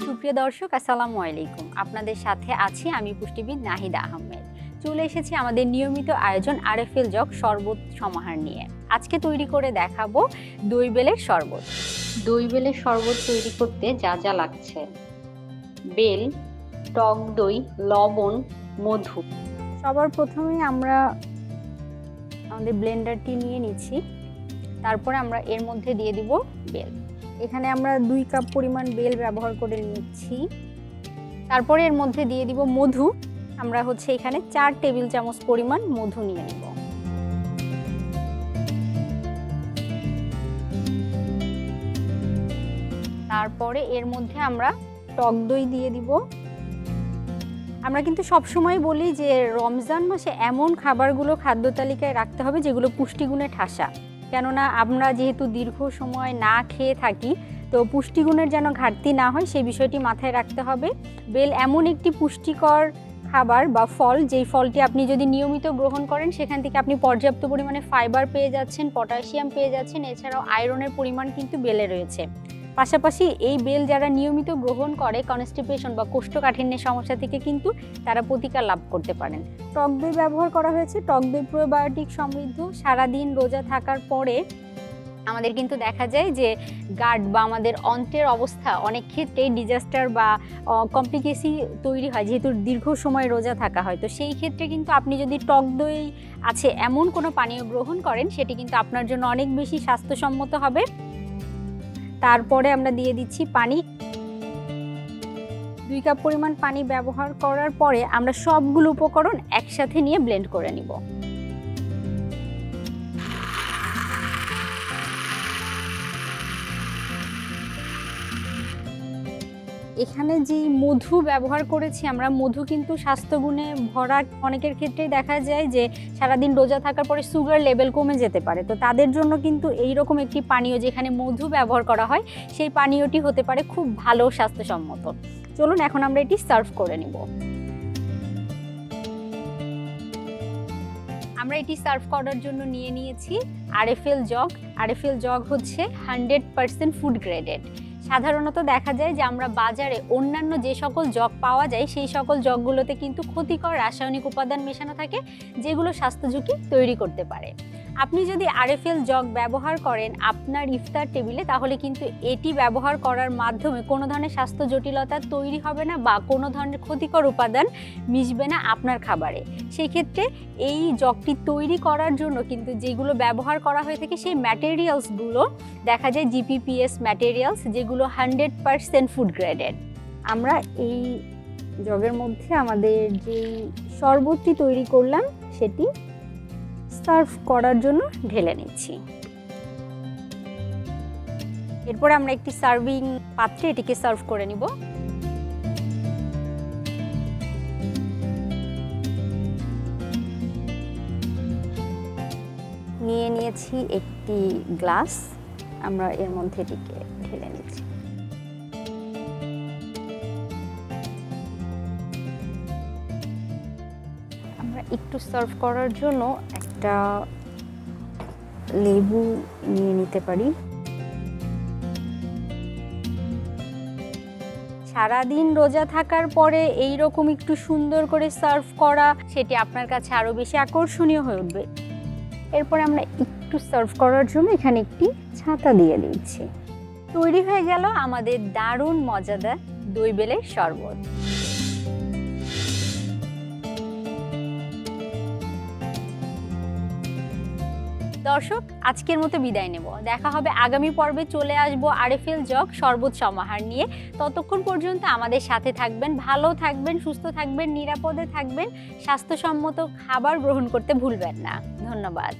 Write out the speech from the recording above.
সুপ্রিয় দর্শক, আসসালামু আলাইকুম। আপনাদের সাথে আছি আমি পুষ্টিবিদ নাহিদা আহমেদ। চলে এসেছি আমাদের নিয়মিত আয়োজন আরএফএল জগ শরবত সমাহার নিয়ে। আজকে তৈরি করে দেখাবো দই বেলের শরবত। দই বেলের শরবত তৈরি করতে যা যা লাগছে: বেল, টক দই, লবণ, মধু। সবার প্রথমে আমরা আমাদের ব্লেন্ডারটি নিয়ে নিচ্ছি। তারপরে আমরা এর মধ্যে দিয়ে দিব বেল। এখানে আমরা 2 কাপ পরিমাণ বেল ব্যবহার করে নিচ্ছি। তারপরে এর মধ্যে দিয়ে দিব মধু। আমরা এখানে 4 টেবিল চামচ পরিমাণ মধু নিয়ে নিব। তারপরে এর মধ্যে আমরা টক দই দিয়ে দিব। আমরা কিন্তু সবসময় বলি যে রমজান মাসে এমন খাবারগুলো খাদ্য তালিকায় রাখতে হবে যেগুলো পুষ্টিগুণে ঠাসা, কেননা আমরা যেহেতু দীর্ঘ সময় না খেয়ে থাকি, তো পুষ্টিগুণের যেন ঘাটতি না হয় সেই বিষয়টি মাথায় রাখতে হবে। বেল এমন একটি পুষ্টিকর খাবার বা ফল, যেই ফলটি আপনি যদি নিয়মিত গ্রহণ করেন সেখান থেকে আপনি পর্যাপ্ত পরিমাণে ফাইবার পেয়ে যাচ্ছেন, পটাশিয়াম পেয়ে যাচ্ছেন, এছাড়াও আয়রনের পরিমাণ কিন্তু বেলে রয়েছে। পাশাপাশি এই বেল যারা নিয়মিত গ্রহণ করে কনস্টিপেশন বা কোষ্ঠকাঠিন্যের সমস্যা থেকে কিন্তু তারা প্রতিকার লাভ করতে পারেন। টক দই ব্যবহার করা হয়েছে। টক দই প্রোবায়োটিক সমৃদ্ধ। সারাদিন রোজা থাকার পরে আমাদের কিন্তু দেখা যায় যে গাট বা আমাদের অন্ত্রের অবস্থা অনেক ক্ষেত্রেই ডিজাস্টার বা কমপ্লিকেসি তৈরি হয়, যেহেতু দীর্ঘ সময় রোজা থাকা হয়। তো সেই ক্ষেত্রে কিন্তু আপনি যদি টক দই আছে এমন কোনো পানীয় গ্রহণ করেন, সেটি কিন্তু আপনার জন্য অনেক বেশি স্বাস্থ্যসম্মত হবে। তারপরে আমরা দিয়ে দিচ্ছি পানি। 2 কাপ পরিমাণ পানি ব্যবহার করার পরে আমরা সবগুলো উপকরণ একসাথে নিয়ে ব্লেন্ড করে নিব। এখানে যে মধু ব্যবহার করেছি আমরা, মধু কিন্তু স্বাস্থ্যগুণে ভরা। অনেকের ক্ষেত্রেই দেখা যায় যে সারাদিন রোজা থাকার পরে সুগার লেভেল কমে যেতে পারে। তো তাদের জন্য কিন্তু এই রকম একটি পানীয় যেখানে মধু ব্যবহার করা হয়, সেই পানীয়টি হতে পারে খুব ভালো স্বাস্থ্যসম্মত। চলুন এখন আমরা এটি সার্ভ করে নিব। আমরা এটি সার্ভ করার জন্য নিয়ে নিয়েছি RFL jug. RFL jug 100% food graded. সাধারণত দেখা যায় যে আমরা বাজারে অন্যান্য যে সকল জগ পাওয়া যায় সেই সকল জগগুলোতে কিন্তু ক্ষতিকর রাসায়নিক উপাদান মেশানো থাকে, যেগুলো স্বাস্থ্য ঝুঁকি তৈরি করতে পারে। আপনি যদি আরএফএল জগ ব্যবহার করেন আপনার ইফতার টেবিলে, তাহলে কিন্তু এটি ব্যবহার করার মাধ্যমে কোনো ধরনের স্বাস্থ্য জটিলতা তৈরি হবে না বা কোনো ধরনের ক্ষতিকর উপাদান মিশবে না আপনার খাবারে। সেই ক্ষেত্রে এই জগটি তৈরি করার জন্য কিন্তু যেগুলো ব্যবহার করা হয়ে থাকে সেই ম্যাটেরিয়ালসগুলো দেখা যায় জিপিপিএস ম্যাটেরিয়ালস, যেগুলো 100% ফুড গ্রেডেড। আমরা এই জগের মধ্যে আমাদের যে শরবতটি তৈরি করলাম সেটি সার্ভ করার জন্য ঢেলে নিচ্ছি। এরপর আমরা একটি সার্ভিং পাত্রে এটিকে সার্ভ করে নিব। নিয়ে নিয়েছি একটি গ্লাস, আমরা এর মধ্যে এটিকে ঢেলে নিচ্ছি। আমরা একটু সার্ভ করার জন্য একটা লেবু নিয়ে নিতে পারি। সারাদিন রোজা থাকার পরে এই রকম একটু সুন্দর করে সার্ভ করা, সেটি আপনার কাছে আরো বেশি আকর্ষণীয় হয়ে উঠবে। এরপর আমরা একটু সার্ভ করার জন্য এখানে একটি ছাতা দিয়ে দিচ্ছি। তৈরি হয়ে গেল আমাদের দারুণ মজাদার দই বেলের শরবত। দর্শক, আজকের মতো বিদায় নেব। দেখা হবে আগামী পর্বে। চলে আসবো আরএফএল জগ শরবত সমাহার নিয়ে। ততক্ষণ পর্যন্ত আমাদের সাথে থাকবেন, ভালো থাকবেন, সুস্থ থাকবেন, নিরাপদে থাকবেন, স্বাস্থ্যসম্মত খাবার গ্রহণ করতে ভুলবেন না। ধন্যবাদ।